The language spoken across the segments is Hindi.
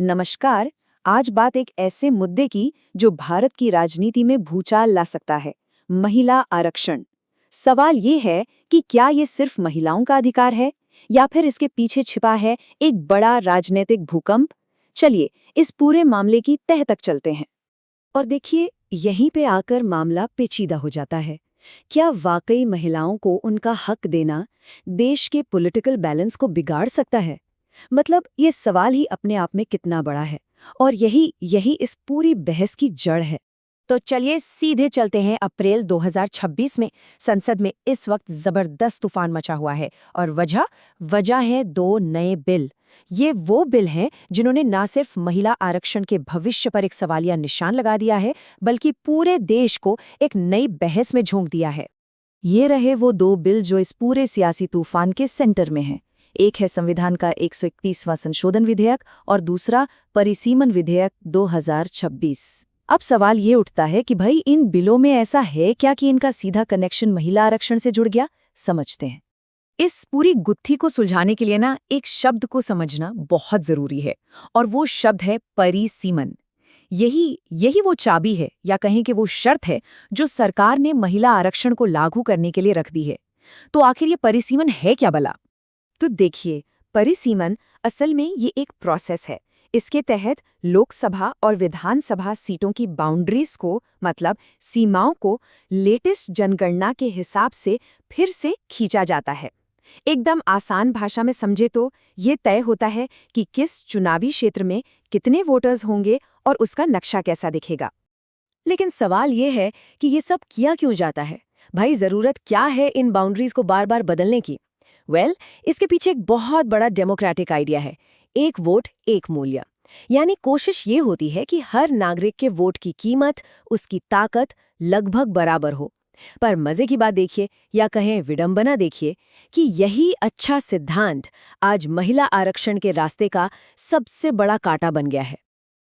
नमस्कार। आज बात एक ऐसे मुद्दे की जो भारत की राजनीति में भूचाल ला सकता है, महिला आरक्षण। सवाल ये है कि क्या ये सिर्फ महिलाओं का अधिकार है या फिर इसके पीछे छिपा है एक बड़ा राजनीतिक भूकंप। चलिए इस पूरे मामले की तह तक चलते हैं। और देखिए, यहीं पे आकर मामला पेचीदा हो जाता है। क्या वाकई महिलाओं को उनका हक देना देश के पॉलिटिकल बैलेंस को बिगाड़ सकता है? मतलब ये सवाल ही अपने आप में कितना बड़ा है, और यही यही इस पूरी बहस की जड़ है। तो चलिए सीधे चलते हैं अप्रैल 2026 में। संसद में इस वक्त जबरदस्त तूफान मचा हुआ है, और वजह है दो नए बिल। ये वो बिल हैं जिन्होंने न सिर्फ महिला आरक्षण के भविष्य पर एक सवालिया निशान लगा दिया है, बल्कि पूरे देश को एक नई बहस में झोंक दिया है। ये रहे वो दो बिल जो इस पूरे सियासी तूफान के सेंटर में हैं। एक है संविधान का 131वां संशोधन विधेयक और दूसरा परिसीमन विधेयक 2026। अब सवाल ये उठता है कि भाई इन बिलों में ऐसा है क्या कि इनका सीधा कनेक्शन महिला आरक्षण से जुड़ गया? समझते हैं। इस पूरी गुत्थी को सुलझाने के लिए ना एक शब्द को समझना बहुत जरूरी है, और वो शब्द है परिसीमन। यही वो चाबी है, या कहें कि वो शर्त है जो सरकार ने महिला आरक्षण को लागू करने के लिए रख दी है। तो आखिर ये परिसीमन है क्या भला? तो देखिए, परिसीमन असल में ये एक प्रोसेस है। इसके तहत लोकसभा और विधानसभा सीटों की बाउंड्रीज को, मतलब सीमाओं को, लेटेस्ट जनगणना के हिसाब से फिर से खींचा जाता है। एकदम आसान भाषा में समझे तो ये तय होता है कि किस चुनावी क्षेत्र में कितने वोटर्स होंगे और उसका नक्शा कैसा दिखेगा। लेकिन सवाल ये है कि ये सब किया क्यों जाता है? भाई जरूरत क्या है इन बाउंड्रीज को बार बार बदलने की? इसके पीछे एक बहुत बड़ा डेमोक्रेटिक आइडिया है, एक वोट एक मूल्य। यानी कोशिश ये होती है कि हर नागरिक के वोट की कीमत, उसकी ताकत लगभग बराबर हो। पर मजे की बात देखिए, या कहें विडंबना देखिए, कि यही अच्छा सिद्धांत आज महिला आरक्षण के रास्ते का सबसे बड़ा कांटा बन गया है।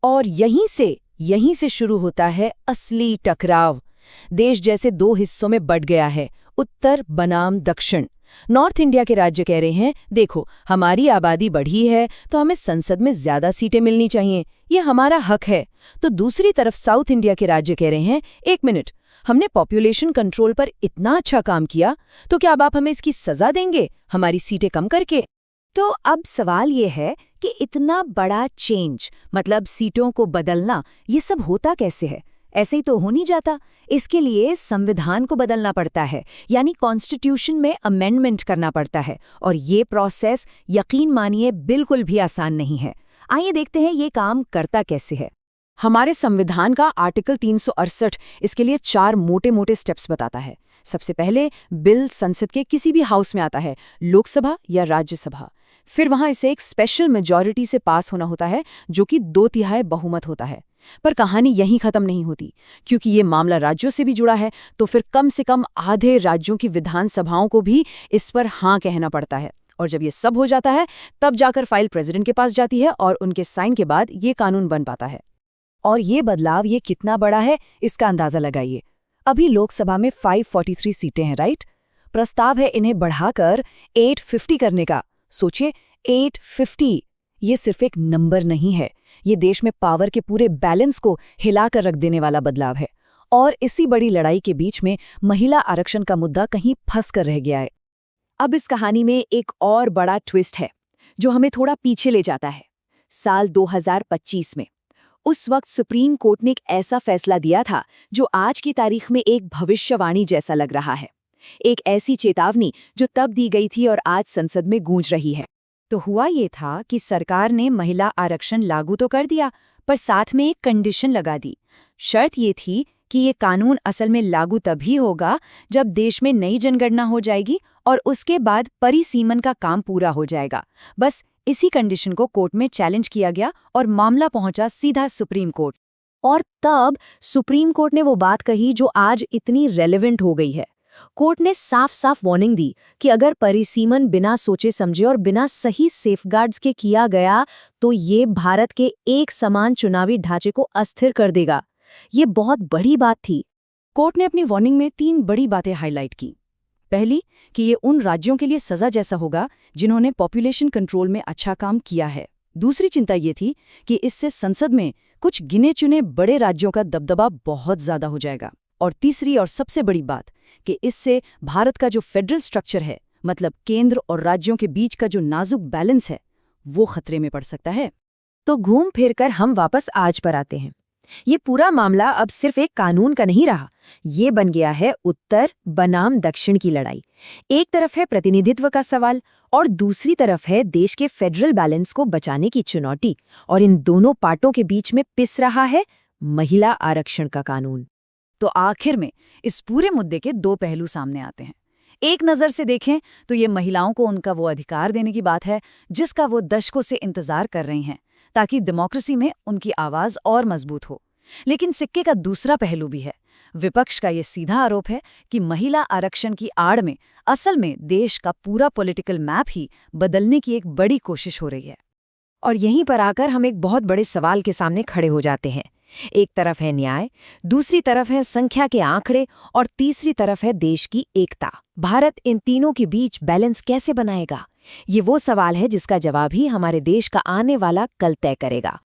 और यहीं से शुरू होता है असली टकराव। देश जैसे दो हिस्सों में बंट गया है, उत्तर बनाम दक्षिण। नॉर्थ इंडिया के राज्य कह रहे हैं, देखो हमारी आबादी बढ़ी है तो हमें संसद में ज्यादा सीटें मिलनी चाहिए, ये हमारा हक है। तो दूसरी तरफ साउथ इंडिया के राज्य कह रहे हैं, एक मिनट, हमने पॉपुलेशन कंट्रोल पर इतना अच्छा काम किया, तो क्या अब आप हमें इसकी सजा देंगे हमारी सीटें कम करके? तो अब सवाल ये है कि इतना बड़ा चेंज, मतलब सीटों को बदलना, ये सब होता कैसे है? ऐसे ही तो हो नहीं जाता। इसके लिए संविधान को बदलना पड़ता है, यानी कॉन्स्टिट्यूशन में अमेंडमेंट करना पड़ता है। और ये प्रोसेस यकीन मानिए बिल्कुल भी आसान नहीं है। आइए देखते हैं ये काम करता कैसे है। हमारे संविधान का आर्टिकल 368 इसके लिए 4 मोटे मोटे स्टेप्स बताता है। सबसे पहले बिल संसद के किसी भी हाउस में आता है, लोकसभा या राज्यसभा। फिर वहां इसे एक स्पेशल मेजॉरिटी से पास होना होता है, जो कि 2/3 बहुमत होता है। पर कहानी यहीं खत्म नहीं होती, क्योंकि ये मामला राज्यों से भी जुड़ा है, तो फिर कम से कम आधे राज्यों की विधानसभाओं को भी इस पर हाँ कहना पड़ता है। और जब ये सब हो जाता है, तब जाकर फाइल प्रेसिडेंट के पास जाती है और उनके साइन के बाद ये कानून बन पाता है। और ये बदलाव ये कितना बड़ा है, इसका अंदाजा लगाइए। अभी लोकसभा में 543 सीटें हैं, राइट? प्रस्ताव है इन्हें बढ़ाकर 850 करने का। सोचिए, 850। ये सिर्फ एक नंबर नहीं है, ये देश में पावर के पूरे बैलेंस को हिलाकर रख देने वाला बदलाव है। और इसी बड़ी लड़ाई के बीच में महिला आरक्षण का मुद्दा कहीं फंस कर रह गया है। अब इस कहानी में एक और बड़ा ट्विस्ट है, जो हमें थोड़ा पीछे ले जाता है। साल 2025 में उस वक्त सुप्रीम कोर्ट ने एक ऐसा फैसला दिया था जो आज की तारीख में एक भविष्यवाणी जैसा लग रहा है। एक ऐसी चेतावनी जो तब दी गई थी और आज संसद में गूंज रही है। तो हुआ ये था कि सरकार ने महिला आरक्षण लागू तो कर दिया, पर साथ में एक कंडीशन लगा दी। शर्त ये थी कि ये कानून असल में लागू तभी होगा जब देश में नई जनगणना हो जाएगी और उसके बाद परिसीमन का काम पूरा हो जाएगा। बस इसी कंडीशन को कोर्ट में चैलेंज किया गया और मामला पहुंचा सीधा सुप्रीम कोर्ट। और तब सुप्रीम कोर्ट ने वो बात कही जो आज इतनी रेलेवेंट हो गई है। कोर्ट ने साफ साफ वार्निंग दी कि अगर परिसीमन बिना सोचे समझे और बिना सही सेफगार्ड्स के किया गया तो ये भारत के एक समान चुनावी ढांचे को अस्थिर कर देगा। ये बहुत बड़ी बात थी। कोर्ट ने अपनी वार्निंग में 3 बड़ी बातें हाईलाइट की। पहली, कि ये उन राज्यों के लिए सजा जैसा होगा जिन्होंने पॉपुलेशन कंट्रोल में अच्छा काम किया है। दूसरी चिंता ये थी कि इससे संसद में कुछ गिने चुने बड़े राज्यों का दबदबा बहुत ज्यादा हो जाएगा। और तीसरी और सबसे बड़ी बात कि इससे भारत का जो फेडरल स्ट्रक्चर है, मतलब केंद्र और राज्यों के बीच का जो नाजुक बैलेंस है, वो खतरे में पड़ सकता है। तो घूम फिर कर हम वापस आज पर आते हैं। ये पूरा मामला अब सिर्फ एक कानून का नहीं रहा, ये बन गया है उत्तर बनाम दक्षिण की लड़ाई। एक तरफ है प्रतिनिधित्व का सवाल और दूसरी तरफ है देश के फेडरल बैलेंस को बचाने की चुनौती, और इन दोनों पार्टों के बीच में पिस रहा है महिला आरक्षण का कानून। तो आखिर में इस पूरे मुद्दे के दो पहलू सामने आते हैं। एक नज़र से देखें तो ये महिलाओं को उनका वो अधिकार देने की बात है जिसका वो दशकों से इंतजार कर रही हैं, ताकि डेमोक्रेसी में उनकी आवाज़ और मजबूत हो। लेकिन सिक्के का दूसरा पहलू भी है। विपक्ष का ये सीधा आरोप है कि महिला आरक्षण की आड़ में असल में देश का पूरा पॉलिटिकल मैप ही बदलने की एक बड़ी कोशिश हो रही है। और यहीं पर आकर हम एक बहुत बड़े सवाल के सामने खड़े हो जाते हैं। एक तरफ है न्याय, दूसरी तरफ है संख्या के आंकड़े और तीसरी तरफ है देश की एकता। भारत इन तीनों के बीच बैलेंस कैसे बनाएगा? ये वो सवाल है जिसका जवाब ही हमारे देश का आने वाला कल तय करेगा।